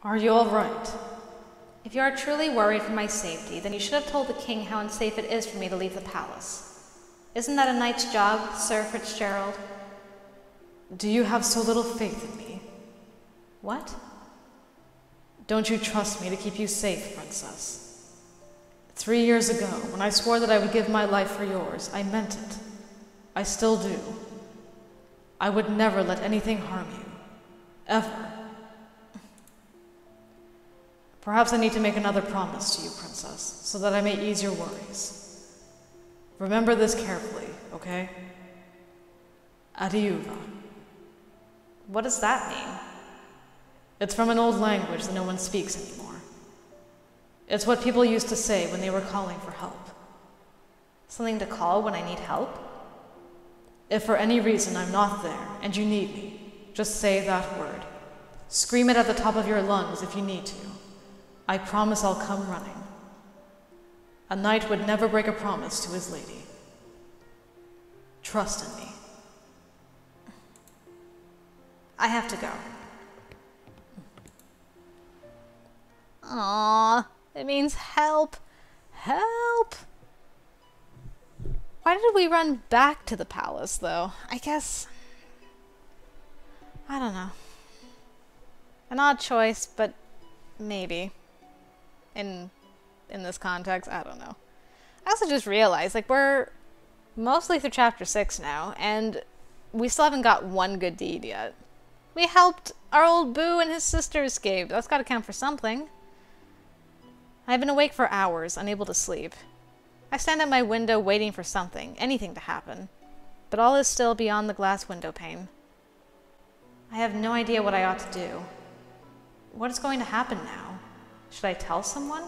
Are you all right? If you are truly worried for my safety, then you should have told the king how unsafe it is for me to leave the palace. Isn't that a knight's job, Sir Fitzgerald? Do you have so little faith in me? What? Don't you trust me to keep you safe, Princess? 3 years ago, when I swore that I would give my life for yours, I meant it. I still do. I would never let anything harm you. Ever. Perhaps I need to make another promise to you, Princess, so that I may ease your worries. Remember this carefully, okay? Adiuva. What does that mean? It's from an old language that no one speaks anymore. It's what people used to say when they were calling for help. Something to call when I need help? If for any reason I'm not there and you need me, just say that word. Scream it at the top of your lungs if you need to. I promise I'll come running. A knight would never break a promise to his lady. Trust in me. I have to go. Aww, it means help. Help! Why did we run back to the palace, though? I guess... I don't know. An odd choice, but maybe. In this context, I don't know. I also just realized, like, we're mostly through chapter 6 now, and we still haven't got one good deed yet. We helped our old Boo and his sister escape. That's gotta count for something. I've been awake for hours, unable to sleep. I stand at my window waiting for something, anything to happen. But all is still beyond the glass window pane. I have no idea what I ought to do. What is going to happen now? Should I tell someone?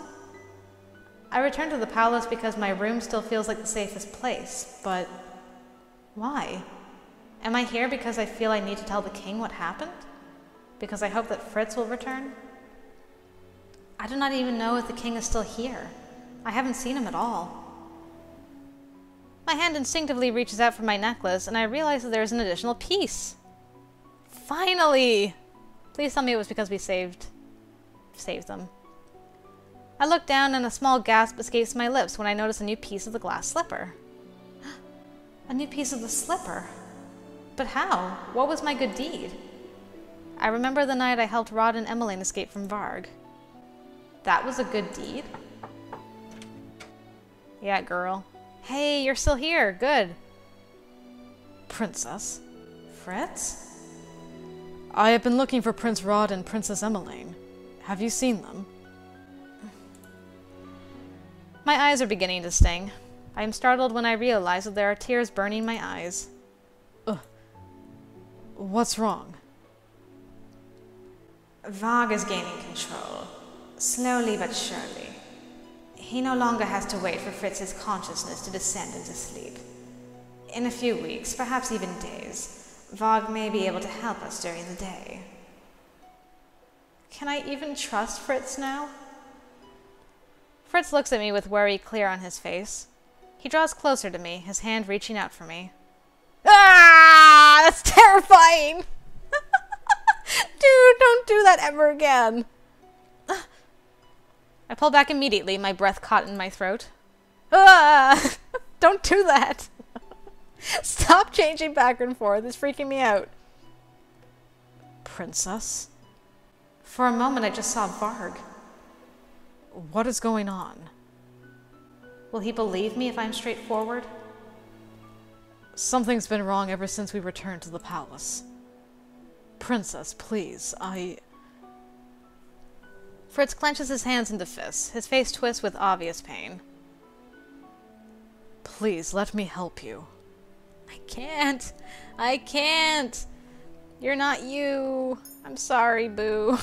I return to the palace because my room still feels like the safest place, but why? Am I here because I feel I need to tell the king what happened? Because I hope that Fritz will return? I do not even know if the king is still here. I haven't seen him at all. My hand instinctively reaches out for my necklace, and I realize that there is an additional piece. Finally! Please tell me it was because we saved them. I look down and a small gasp escapes my lips when I notice a new piece of the glass slipper. A new piece of the slipper? But how? What was my good deed? I remember the night I helped Rod and Emmeline escape from Varg. That was a good deed? Yeah, girl. Hey, you're still here. Good. Princess? Fritz? I have been looking for Prince Rod and Princess Emmeline. Have you seen them? My eyes are beginning to sting. I am startled when I realize that there are tears burning my eyes. Ugh. What's wrong? Varg is gaining control, slowly but surely. He no longer has to wait for Fritz's consciousness to descend into sleep. In a few weeks, perhaps even days, Varg may be able to help us during the day. Can I even trust Fritz now? Fritz looks at me with worry clear on his face. He draws closer to me, his hand reaching out for me. Ah! That's terrifying! Dude, don't do that ever again! I pull back immediately, my breath caught in my throat. Ah! Don't do that! Stop changing back and forth, it's freaking me out. Princess? For a moment I just saw Varg. What is going on? Will he believe me if I'm straightforward? Something's been wrong ever since we returned to the palace. Princess, please, Fritz clenches his hands into fists. His face twists with obvious pain. Please, let me help you. I can't. I can't. You're not you. I'm sorry, Boo.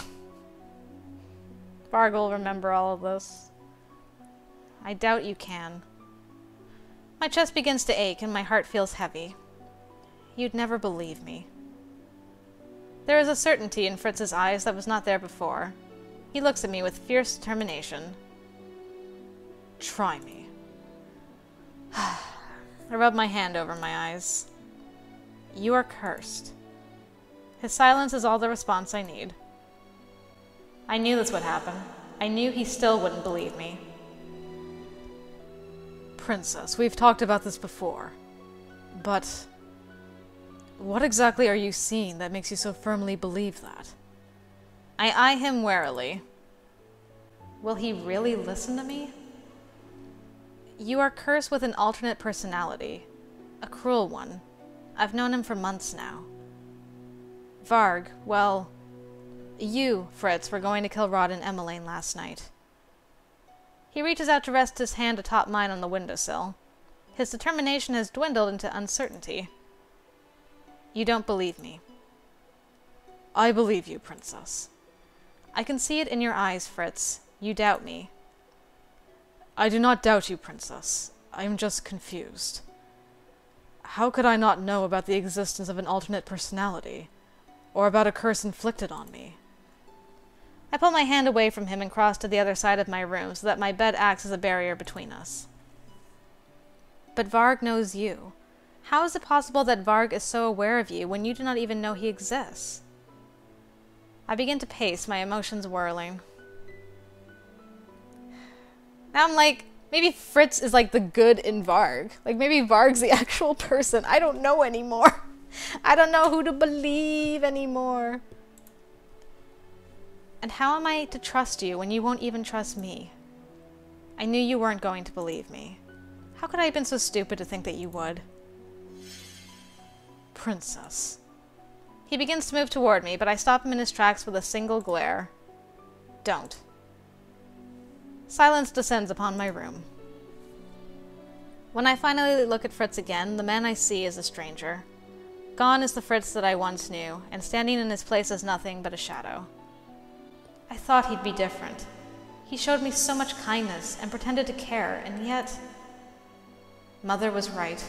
Varg will remember all of this. I doubt you can. My chest begins to ache and my heart feels heavy. You'd never believe me. There is a certainty in Fritz's eyes that was not there before. He looks at me with fierce determination. Try me. I rub my hand over my eyes. You are cursed. His silence is all the response I need. I knew this would happen. I knew he still wouldn't believe me. Princess, we've talked about this before. But what exactly are you seeing that makes you so firmly believe that? I eye him warily. Will he really listen to me? You are cursed with an alternate personality. A cruel one. I've known him for months now. Varg, well, you, Fritz, were going to kill Rod and Emmeline last night. He reaches out to rest his hand atop mine on the windowsill. His determination has dwindled into uncertainty. You don't believe me. I believe you, Princess. I can see it in your eyes, Fritz. You doubt me. I do not doubt you, Princess. I am just confused. How could I not know about the existence of an alternate personality, or about a curse inflicted on me? I pull my hand away from him and cross to the other side of my room so that my bed acts as a barrier between us. But Varg knows you. How is it possible that Varg is so aware of you when you do not even know he exists? I begin to pace, my emotions whirling. Now I'm like, maybe Fritz is like the good in Varg. Like maybe Varg's the actual person. I don't know anymore. I don't know who to believe anymore. And how am I to trust you when you won't even trust me? I knew you weren't going to believe me. How could I have been so stupid to think that you would? Princess. He begins to move toward me, but I stop him in his tracks with a single glare. Don't. Silence descends upon my room. When I finally look at Fritz again, the man I see is a stranger. Gone is the Fritz that I once knew, and standing in his place is nothing but a shadow. I thought he'd be different. He showed me so much kindness and pretended to care, and yet... Mother was right.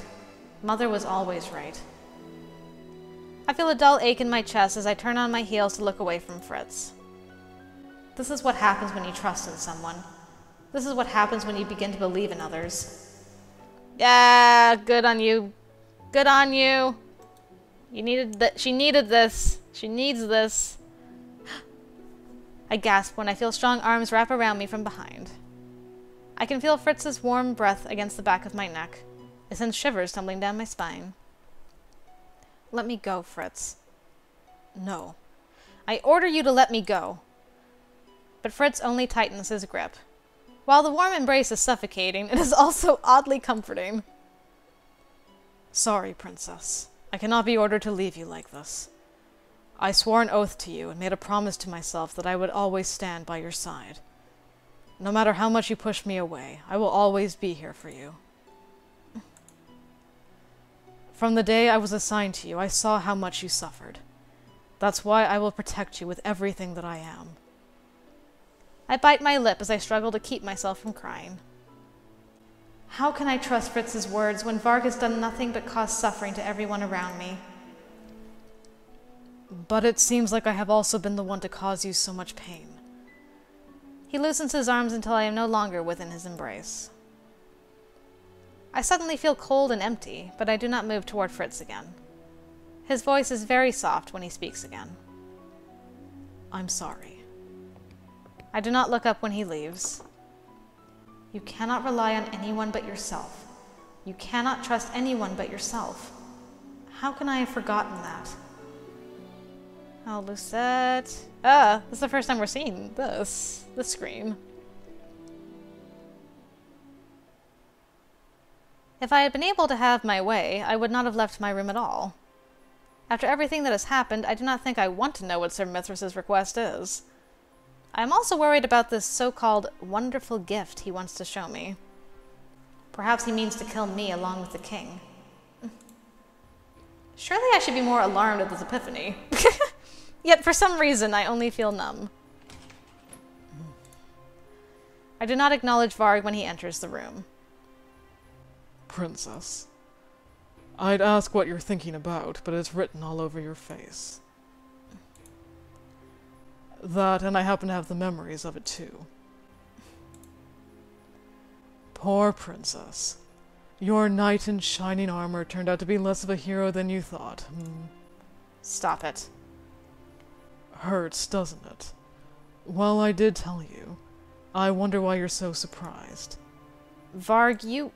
Mother was always right. I feel a dull ache in my chest as I turn on my heels to look away from Fritz. This is what happens when you trust in someone. This is what happens when you begin to believe in others. Yeah, good on you. Good on you. You needed that. She needed this. She needs this. I gasp when I feel strong arms wrap around me from behind. I can feel Fritz's warm breath against the back of my neck. It sends shivers tumbling down my spine. Let me go, Fritz. No. I order you to let me go. But Fritz only tightens his grip. While the warm embrace is suffocating, it is also oddly comforting. Sorry, Princess. I cannot be ordered to leave you like this. I swore an oath to you and made a promise to myself that I would always stand by your side. No matter how much you push me away, I will always be here for you. From the day I was assigned to you, I saw how much you suffered. That's why I will protect you with everything that I am. I bite my lip as I struggle to keep myself from crying. How can I trust Fritz's words when Varg has done nothing but cause suffering to everyone around me? But it seems like I have also been the one to cause you so much pain. He loosens his arms until I am no longer within his embrace. I suddenly feel cold and empty, but I do not move toward Fritz again. His voice is very soft when he speaks again. I'm sorry. I do not look up when he leaves. You cannot rely on anyone but yourself. You cannot trust anyone but yourself. How can I have forgotten that? Oh, Lucette. This is the first time we're seeing this scream. If I had been able to have my way, I would not have left my room at all. After everything that has happened, I do not think I want to know what Sir Mithras's request is. I am also worried about this so-called wonderful gift he wants to show me. Perhaps he means to kill me along with the king. Surely I should be more alarmed at this epiphany. Yet for some reason I only feel numb. I do not acknowledge Varg when he enters the room. Princess, I'd ask what you're thinking about, but it's written all over your face. That, and I happen to have the memories of it too. Poor Princess. Your knight in shining armor turned out to be less of a hero than you thought. Stop it. Hurts, doesn't it? Well, I did tell you. I wonder why you're so surprised. Varg, you...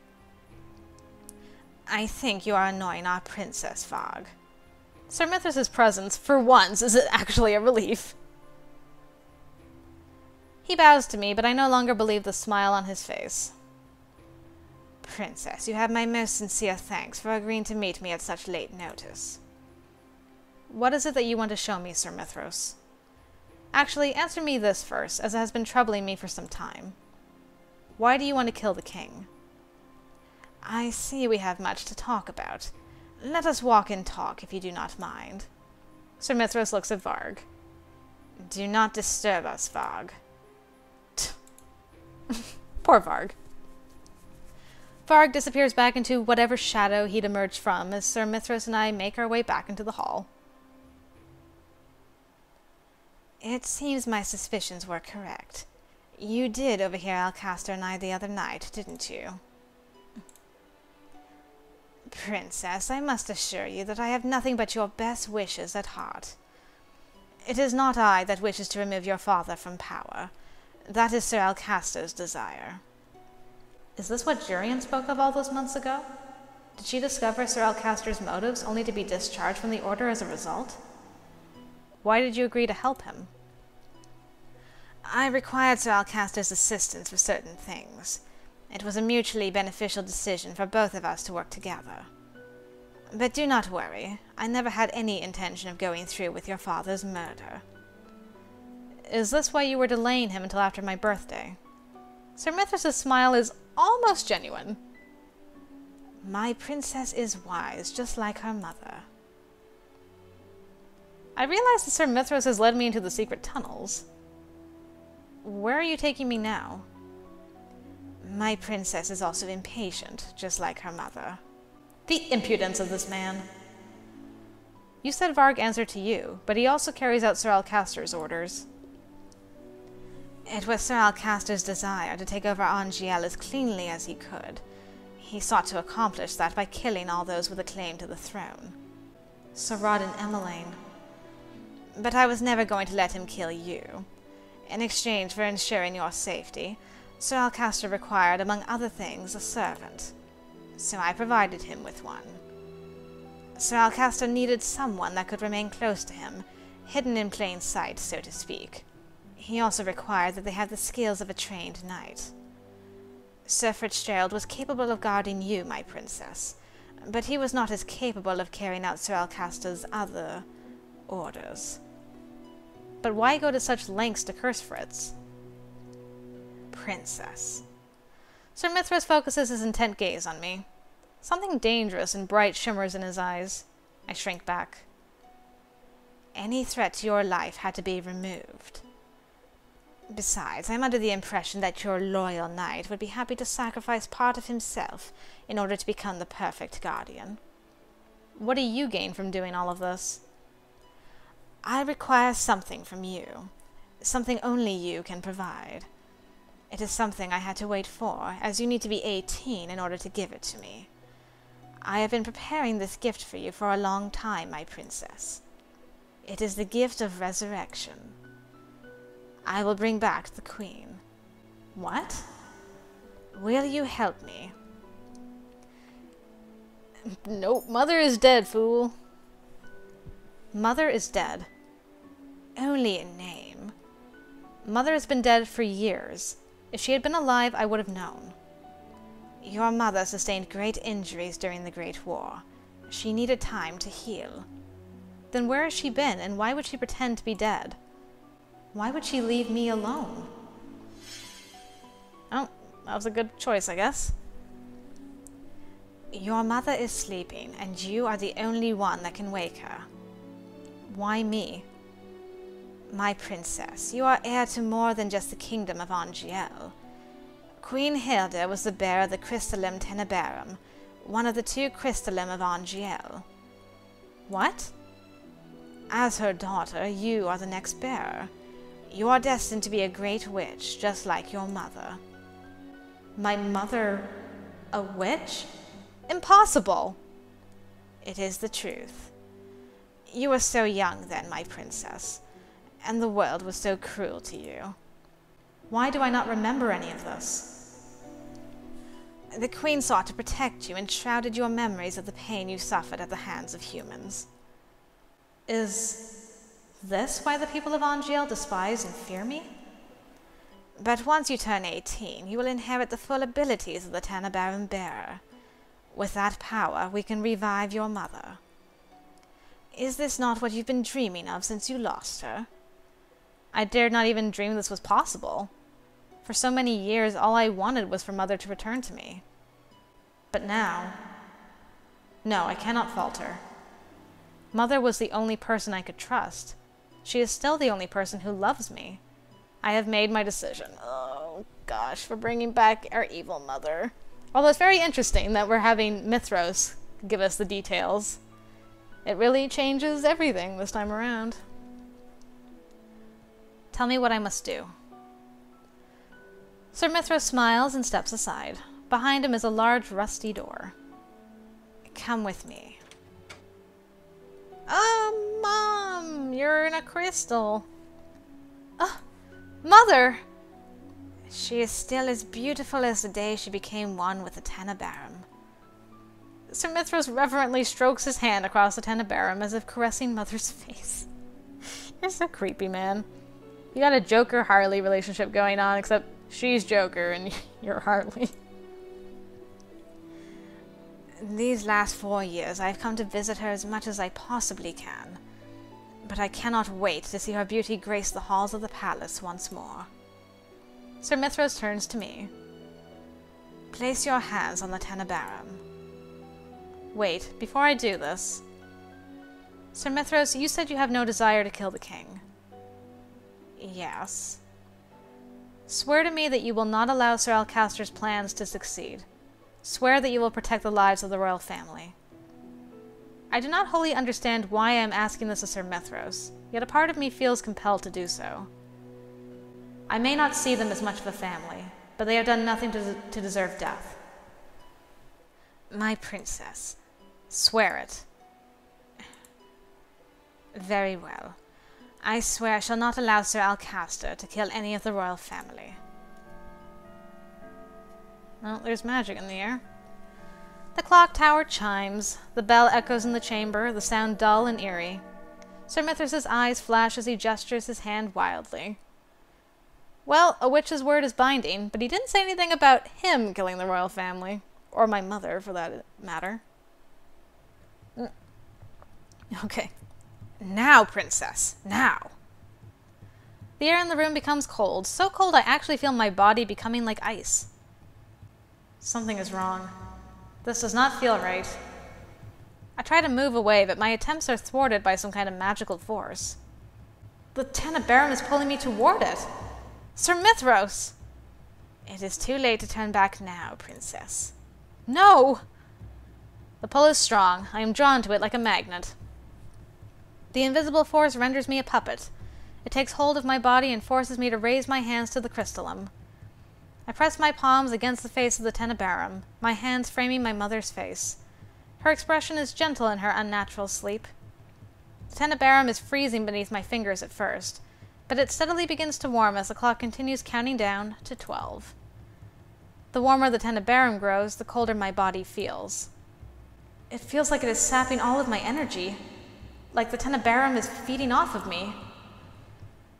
I think you are annoying our princess, Varg. Sir Mithras' presence, for once, is actually a relief. He bows to me, but I no longer believe the smile on his face. Princess, you have my most sincere thanks for agreeing to meet me at such late notice. What is it that you want to show me, Sir Mithras? Actually, answer me this first, as it has been troubling me for some time. Why do you want to kill the king? I see we have much to talk about. Let us walk and talk, if you do not mind. Sir Mithras looks at Varg. Do not disturb us, Varg. Poor Varg. Varg disappears back into whatever shadow he'd emerged from as Sir Mithras and I make our way back into the hall. It seems my suspicions were correct. You did overhear Alcaster and I the other night, didn't you? Princess, I must assure you that I have nothing but your best wishes at heart. It is not I that wishes to remove your father from power. That is Sir Alcaster's desire. Is this what Jurian spoke of all those months ago? Did she discover Sir Alcaster's motives only to be discharged from the Order as a result? Why did you agree to help him? I required Sir Alcaster's assistance for certain things. It was a mutually beneficial decision for both of us to work together. But do not worry, I never had any intention of going through with your father's murder. Is this why you were delaying him until after my birthday? Sir Mithras' smile is almost genuine. My princess is wise, just like her mother. I realize that Sir Mithras has led me into the secret tunnels. Where are you taking me now? My princess is also impatient, just like her mother. The impudence of this man. You said Varg answered to you, but he also carries out Sir Alcaster's orders. It was Sir Alcaster's desire to take over Angielle as cleanly as he could. He sought to accomplish that by killing all those with a claim to the throne. Sarad and Emmeline. But I was never going to let him kill you. In exchange for ensuring your safety, Sir Alcaster required, among other things, a servant. So I provided him with one. Sir Alcaster needed someone that could remain close to him, hidden in plain sight, so to speak. He also required that they have the skills of a trained knight. Sir Fitzgerald was capable of guarding you, my princess, but he was not as capable of carrying out Sir Alcaster's other orders. But why go to such lengths to curse Fritz? Princess. Sir Mithras focuses his intent gaze on me. Something dangerous and bright shimmers in his eyes. I shrink back. Any threat to your life had to be removed. Besides, I'm under the impression that your loyal knight would be happy to sacrifice part of himself in order to become the perfect guardian. What do you gain from doing all of this? I require something from you, something only you can provide. It is something I had to wait for, as you need to be 18 in order to give it to me. I have been preparing this gift for you for a long time, my princess. It is the gift of resurrection. I will bring back the queen. What? Will you help me? Nope, Mother is dead, fool. Mother is dead. Only in name. Mother has been dead for years. If she had been alive, I would have known. Your mother sustained great injuries during the Great War. She needed time to heal. Then where has she been, and why would she pretend to be dead? Why would she leave me alone? Oh, that was a good choice, I guess. Your mother is sleeping, and you are the only one that can wake her. Why me? My princess, you are heir to more than just the kingdom of Angielle. Queen Hilda was the bearer of the Crystallum Tenebrarum, one of the 2 Crystallum of Angielle. What? As her daughter, you are the next bearer. You are destined to be a great witch, just like your mother. My mother... a witch? Impossible! It is the truth. You were so young then, my princess. and the world was so cruel to you. Why do I not remember any of this? The Queen sought to protect you and shrouded your memories of the pain you suffered at the hands of humans. Is this why the people of Angielle despise and fear me? But once you turn 18, you will inherit the full abilities of the Tenebrarum Bearer. With that power, we can revive your mother. Is this not what you've been dreaming of since you lost her? I dared not even dream this was possible. For so many years, all I wanted was for Mother to return to me. But now... No, I cannot falter. Mother was the only person I could trust. She is still the only person who loves me. I have made my decision. Oh, gosh, for bringing back our evil mother. Although it's very interesting that we're having Mithros give us the details. It really changes everything this time around. Tell me what I must do. Sir Mithros smiles and steps aside. Behind him is a large rusty door. Come with me. Oh, Mom! You're in a crystal. Oh, Mother! She is still as beautiful as the day she became one with the Tenebrarum. Sir Mithros reverently strokes his hand across the Tenebrarum as if caressing Mother's face. You're so creepy, man. You got a Joker-Harley relationship going on, except she's Joker and you're Harley. These last 4 years, I've come to visit her as much as I possibly can. But I cannot wait to see her beauty grace the halls of the palace once more. Sir Mithros turns to me. Place your hands on the Tenebrarum. Wait, before I do this... Sir Mithros, you said you have no desire to kill the king. Yes. Swear to me that you will not allow Sir Alcaster's plans to succeed. Swear that you will protect the lives of the royal family. I do not wholly understand why I am asking this of Sir Mithros, yet a part of me feels compelled to do so. I may not see them as much of a family, but they have done nothing to deserve death. My princess. Swear it. Very well. I swear I shall not allow Sir Alcaster to kill any of the royal family. Well, there's magic in the air. The clock tower chimes. The bell echoes in the chamber, the sound dull and eerie. Sir Mithros' eyes flash as he gestures his hand wildly. Well, a witch's word is binding, but he didn't say anything about him killing the royal family. Or my mother, for that matter. Okay. Now, princess, now! The air in the room becomes cold, so cold I actually feel my body becoming like ice. Something is wrong. This does not feel right. I try to move away, but my attempts are thwarted by some kind of magical force. The Tenebrarum is pulling me toward it. Sir Mithros! It is too late to turn back now, princess. No! The pull is strong. I am drawn to it like a magnet. The invisible force renders me a puppet. It takes hold of my body and forces me to raise my hands to the crystallum. I press my palms against the face of the Tenebrarum, my hands framing my mother's face. Her expression is gentle in her unnatural sleep. The Tenebrarum is freezing beneath my fingers at first, but it steadily begins to warm as the clock continues counting down to 12. The warmer the Tenebrarum grows, the colder my body feels. It feels like it is sapping all of my energy, like the Tenebrarum is feeding off of me.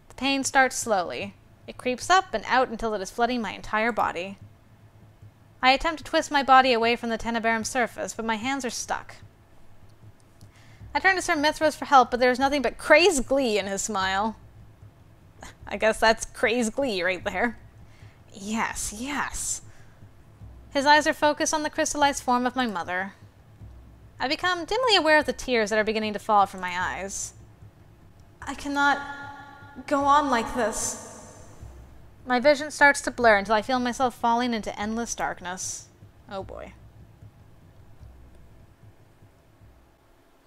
The pain starts slowly. It creeps up and out until it is flooding my entire body. I attempt to twist my body away from the Tenebrarum surface, but my hands are stuck. I turn to Sir Mithros for help, but there is nothing but crazed glee in his smile. I guess that's crazed glee right there. Yes, yes. His eyes are focused on the crystallized form of my mother. I become dimly aware of the tears that are beginning to fall from my eyes. I cannot go on like this. My vision starts to blur until I feel myself falling into endless darkness. Oh boy.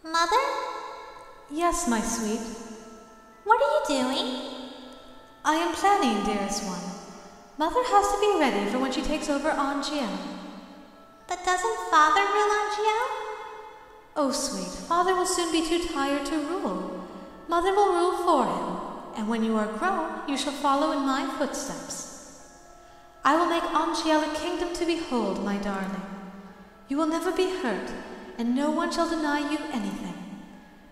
Mother? Yes, my sweet. What are you doing? I am planning, dearest one. Mother has to be ready for when she takes over Angielle. But doesn't Father rule Angielle? Oh, sweet, Father will soon be too tired to rule. Mother will rule for him, and when you are grown, you shall follow in my footsteps. I will make Angielle a kingdom to behold, my darling. You will never be hurt, and no one shall deny you anything.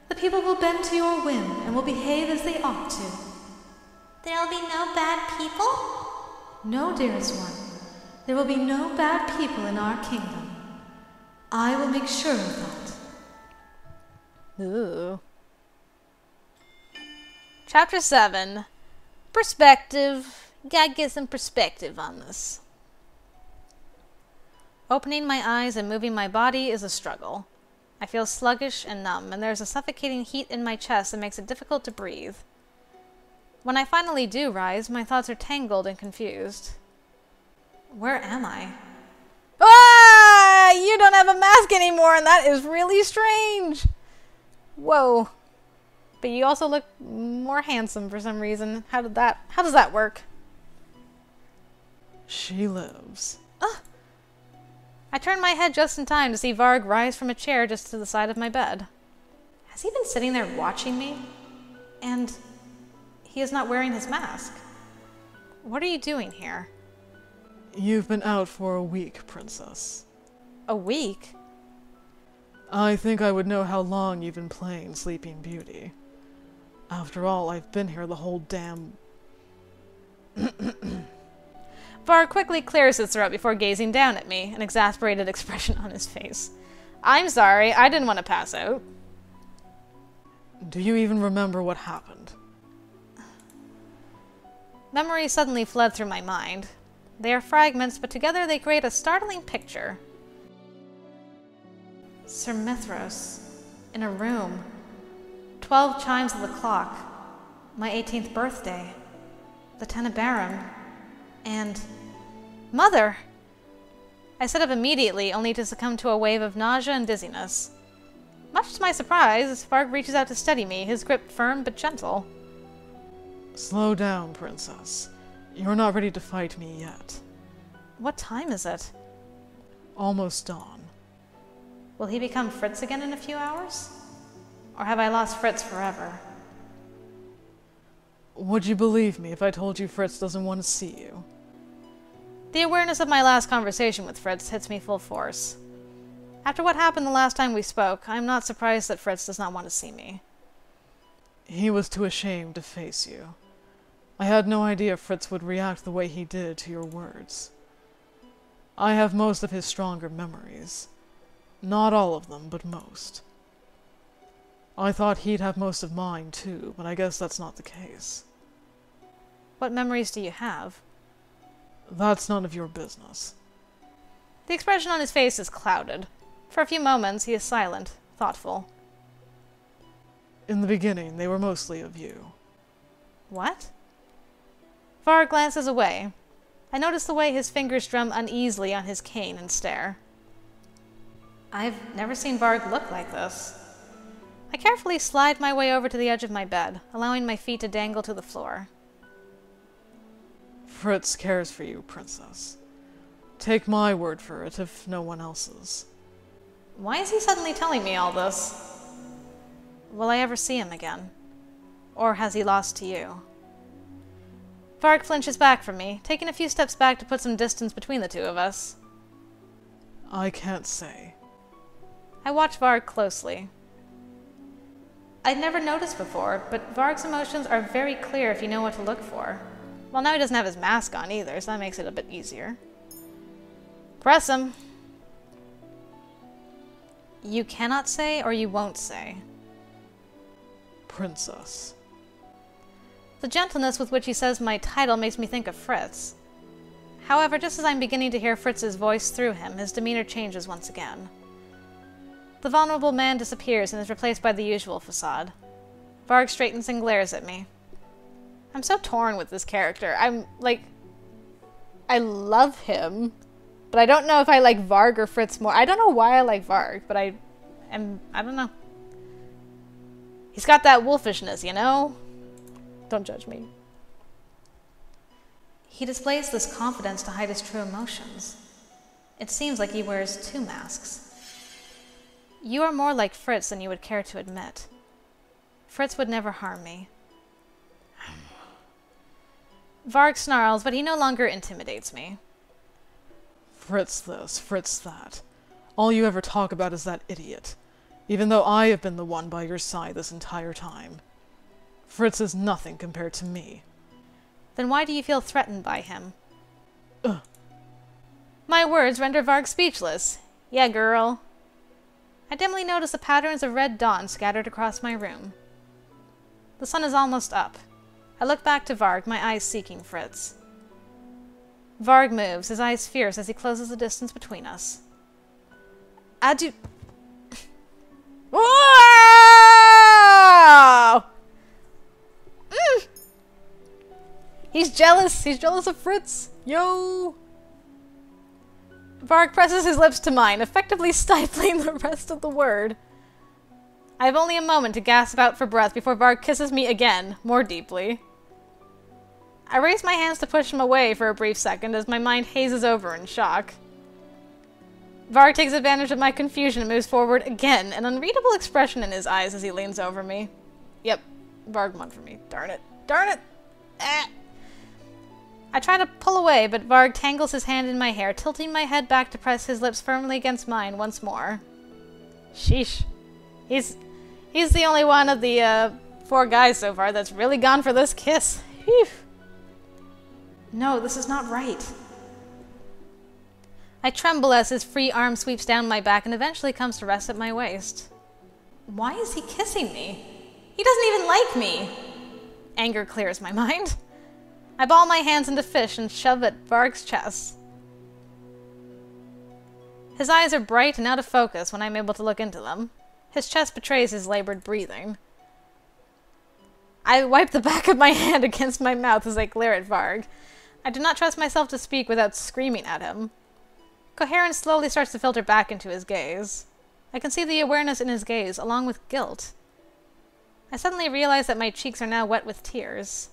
The people will bend to your whim and will behave as they ought to. There'll be no bad people? No, dearest one. There will be no bad people in our kingdom. I will make sure of that. Ooh. Chapter 7. Perspective. Gotta get some perspective on this. Opening my eyes and moving my body is a struggle. I feel sluggish and numb, and there's a suffocating heat in my chest that makes it difficult to breathe. When I finally do rise, my thoughts are tangled and confused. Where am I? Ah! You don't have a mask anymore, and that is really strange! Whoa. But you also look more handsome for some reason. How does that work? She lives. I turn my head just in time to see Varg rise from a chair just to the side of my bed. Has he been sitting there watching me? And he is not wearing his mask. What are you doing here? You've been out for a week, Princess. A week? I think I would know how long you've been playing Sleeping Beauty. After all, I've been here the whole damn... Varg quickly clears his throat before gazing down at me, an exasperated expression on his face. I'm sorry, I didn't want to pass out. Do you even remember what happened? Memories suddenly fled through my mind. They are fragments, but together they create a startling picture. Sir Mithros, in a room, 12 chimes of the clock, my 18th birthday, the Tenebrarum, and... Mother! I sit up immediately, only to succumb to a wave of nausea and dizziness. Much to my surprise, Varg reaches out to steady me, his grip firm but gentle. Slow down, Princess. You're not ready to fight me yet. What time is it? Almost dawn. Will he become Fritz again in a few hours? Or have I lost Fritz forever? Would you believe me if I told you Fritz doesn't want to see you? The awareness of my last conversation with Fritz hits me full force. After what happened the last time we spoke, I am not surprised that Fritz does not want to see me. He was too ashamed to face you. I had no idea Fritz would react the way he did to your words. I have most of his stronger memories. Not all of them, but most. I thought he'd have most of mine, too, but I guess that's not the case. What memories do you have? That's none of your business. The expression on his face is clouded. For a few moments, he is silent, thoughtful. In the beginning, they were mostly of you. What? Varg glances away. I notice the way his fingers drum uneasily on his cane and stare. I've never seen Varg look like this. I carefully slide my way over to the edge of my bed, allowing my feet to dangle to the floor. Fritz cares for you, Princess. Take my word for it, if no one else's. Why is he suddenly telling me all this? Will I ever see him again? Or has he lost to you? Varg flinches back from me, taking a few steps back to put some distance between the two of us. I can't say. I watch Varg closely. I'd never noticed before, but Varg's emotions are very clear if you know what to look for. Well, now he doesn't have his mask on either, so that makes it a bit easier. Press him. You cannot say, or you won't say? Princess. The gentleness with which he says my title makes me think of Fritz. However, just as I'm beginning to hear Fritz's voice through him, his demeanor changes once again. The vulnerable man disappears and is replaced by the usual facade. Varg straightens and glares at me. I'm so torn with this character. I love him, but I don't know if I like Varg or Fritz more. I don't know why I like Varg, but I don't know. He's got that wolfishness, you know? Don't judge me. He displays this confidence to hide his true emotions. It seems like he wears two masks. You are more like Fritz than you would care to admit. Fritz would never harm me. Varg snarls, but he no longer intimidates me. Fritz this, Fritz that. All you ever talk about is that idiot, even though I have been the one by your side this entire time. Fritz is nothing compared to me. Then why do you feel threatened by him? My words render Varg speechless. Yeah, girl. I dimly notice the patterns of red dawn scattered across my room. The sun is almost up. I look back to Varg, my eyes seeking Fritz. Varg moves, his eyes fierce as he closes the distance between us. Whoa! He's jealous. He's jealous of Fritz. Yo! Varg presses his lips to mine, effectively stifling the rest of the word. I have only a moment to gasp out for breath before Varg kisses me again, more deeply. I raise my hands to push him away for a brief second as my mind hazes over in shock. Varg takes advantage of my confusion and moves forward again, an unreadable expression in his eyes as he leans over me. Yep, Varg won for me. Darn it. Darn it! Ah. I try to pull away, but Varg tangles his hand in my hair, tilting my head back to press his lips firmly against mine once more. Sheesh. He's the only one of the 4 guys so far that's really gone for this kiss. Whew. No, this is not right. I tremble as his free arm sweeps down my back and eventually comes to rest at my waist. Why is he kissing me? He doesn't even like me. Anger clears my mind. I ball my hands into fish and shove at Varg's chest. His eyes are bright and out of focus when I'm able to look into them. His chest betrays his labored breathing. I wipe the back of my hand against my mouth as I glare at Varg. I do not trust myself to speak without screaming at him. Coherence slowly starts to filter back into his gaze. I can see the awareness in his gaze, along with guilt. I suddenly realize that my cheeks are now wet with tears.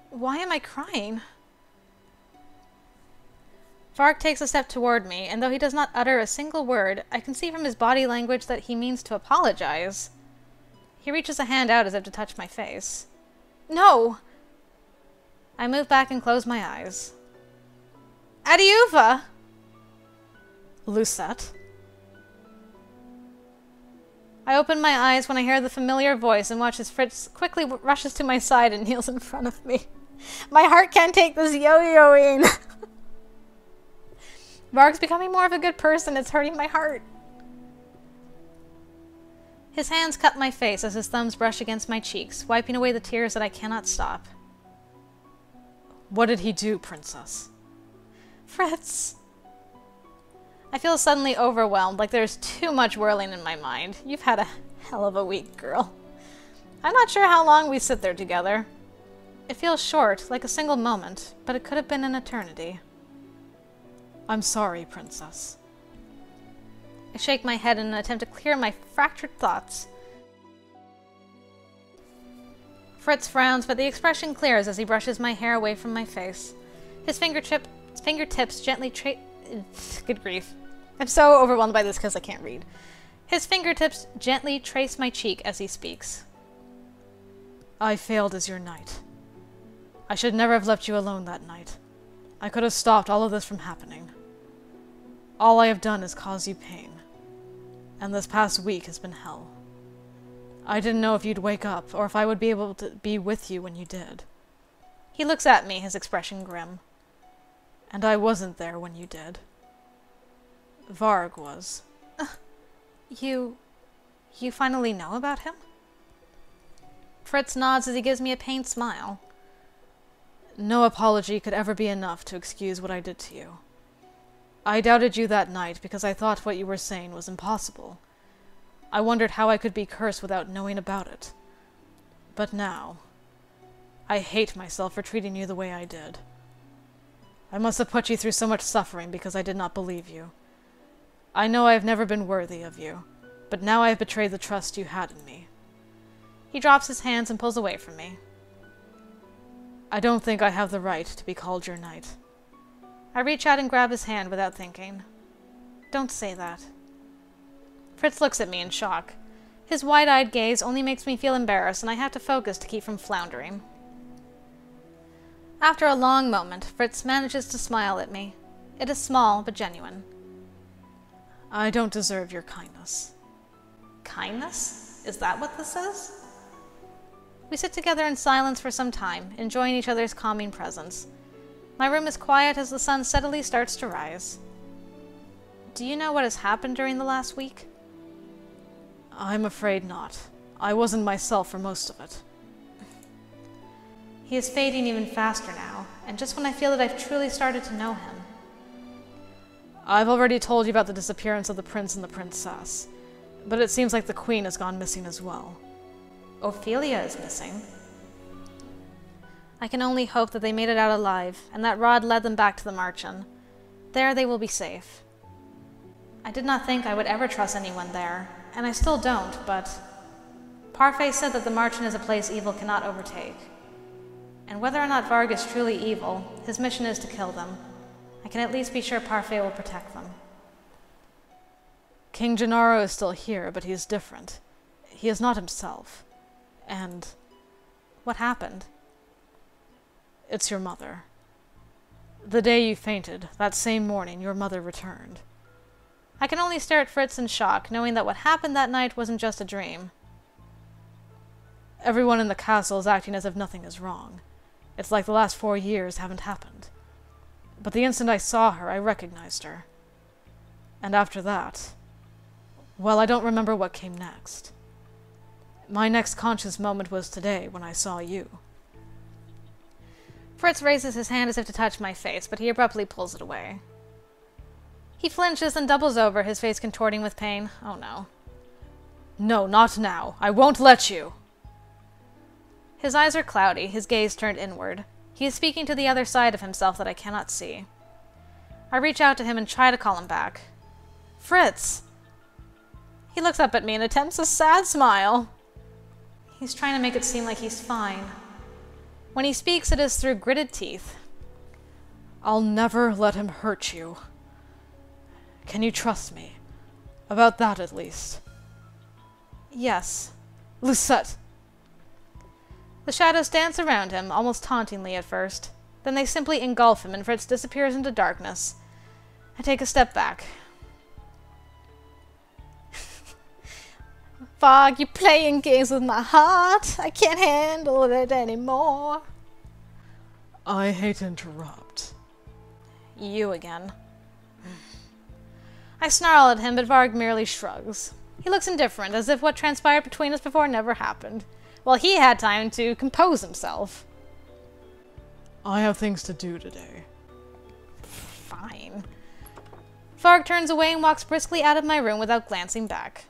Why am I crying? Varg takes a step toward me, and though he does not utter a single word, I can see from his body language that he means to apologize. He reaches a hand out as if to touch my face. No! I move back and close my eyes. Adiuva! Lucette? I open my eyes when I hear the familiar voice and watch as Fritz quickly rushes to my side and kneels in front of me. My heart can't take this yo-yoing. Varg's becoming more of a good person. It's hurting my heart. His hands cup my face as his thumbs brush against my cheeks, wiping away the tears that I cannot stop. What did he do, Princess? Fritz. I feel suddenly overwhelmed, like there's too much whirling in my mind. You've had a hell of a week, girl. I'm not sure how long we sit there together. It feels short, like a single moment, but it could have been an eternity. I'm sorry, Princess. I shake my head in an attempt to clear my fractured thoughts. Fritz frowns, but the expression clears as he brushes my hair away from my face. His fingertips gently good grief. I'm so overwhelmed by this because I can't read. His fingertips gently trace my cheek as he speaks. I failed as your knight. I should never have left you alone that night. I could have stopped all of this from happening. All I have done is cause you pain. And this past week has been hell. I didn't know if you'd wake up, or if I would be able to be with you when you did. He looks at me, his expression grim. And I wasn't there when you did. Varg was. You finally know about him? Fritz nods as he gives me a pained smile. No apology could ever be enough to excuse what I did to you. I doubted you that night because I thought what you were saying was impossible. I wondered how I could be cursed without knowing about it. But now, I hate myself for treating you the way I did. I must have put you through so much suffering because I did not believe you. I know I have never been worthy of you, but now I have betrayed the trust you had in me. He drops his hands and pulls away from me. I don't think I have the right to be called your knight. I reach out and grab his hand without thinking. Don't say that. Fritz looks at me in shock. His wide-eyed gaze only makes me feel embarrassed, and I have to focus to keep from floundering. After a long moment, Fritz manages to smile at me. It is small, but genuine. I don't deserve your kindness. Kindness? Is that what this is? We sit together in silence for some time, enjoying each other's calming presence. My room is quiet as the sun steadily starts to rise. Do you know what has happened during the last week? I'm afraid not. I wasn't myself for most of it. He is fading even faster now, and just when I feel that I've truly started to know him. I've already told you about the disappearance of the prince and the princess, but it seems like the queen has gone missing as well. Ophelia is missing. I can only hope that they made it out alive, and that Rod led them back to the Marchen. There they will be safe. I did not think I would ever trust anyone there, and I still don't, but Parfait said that the Marchen is a place evil cannot overtake. And whether or not Varg is truly evil, his mission is to kill them. I can at least be sure Parfait will protect them. King Gennaro is still here, but he is different. He is not himself. And what happened? It's your mother. The day you fainted, that same morning, your mother returned. I can only stare at Fritz in shock, knowing that what happened that night wasn't just a dream. Everyone in the castle is acting as if nothing is wrong. It's like the last 4 years haven't happened. But the instant I saw her, I recognized her. And after that, well, I don't remember what came next. My next conscious moment was today, when I saw you. Fritz raises his hand as if to touch my face, but he abruptly pulls it away. He flinches and doubles over, his face contorting with pain. Oh no. No, not now. I won't let you. His eyes are cloudy, his gaze turned inward. He is speaking to the other side of himself that I cannot see. I reach out to him and try to call him back. Fritz! He looks up at me and attempts a sad smile. He's trying to make it seem like he's fine. When he speaks, it is through gritted teeth. I'll never let him hurt you. Can you trust me? About that, at least. Yes. Lucette! The shadows dance around him, almost tauntingly at first. Then they simply engulf him and Fritz disappears into darkness. I take a step back. Varg, you're playing games with my heart. I can't handle it anymore. I hate to interrupt. You again. I snarl at him, but Varg merely shrugs. He looks indifferent, as if what transpired between us before never happened. Well, he had time to compose himself. I have things to do today. Fine. Varg turns away and walks briskly out of my room without glancing back.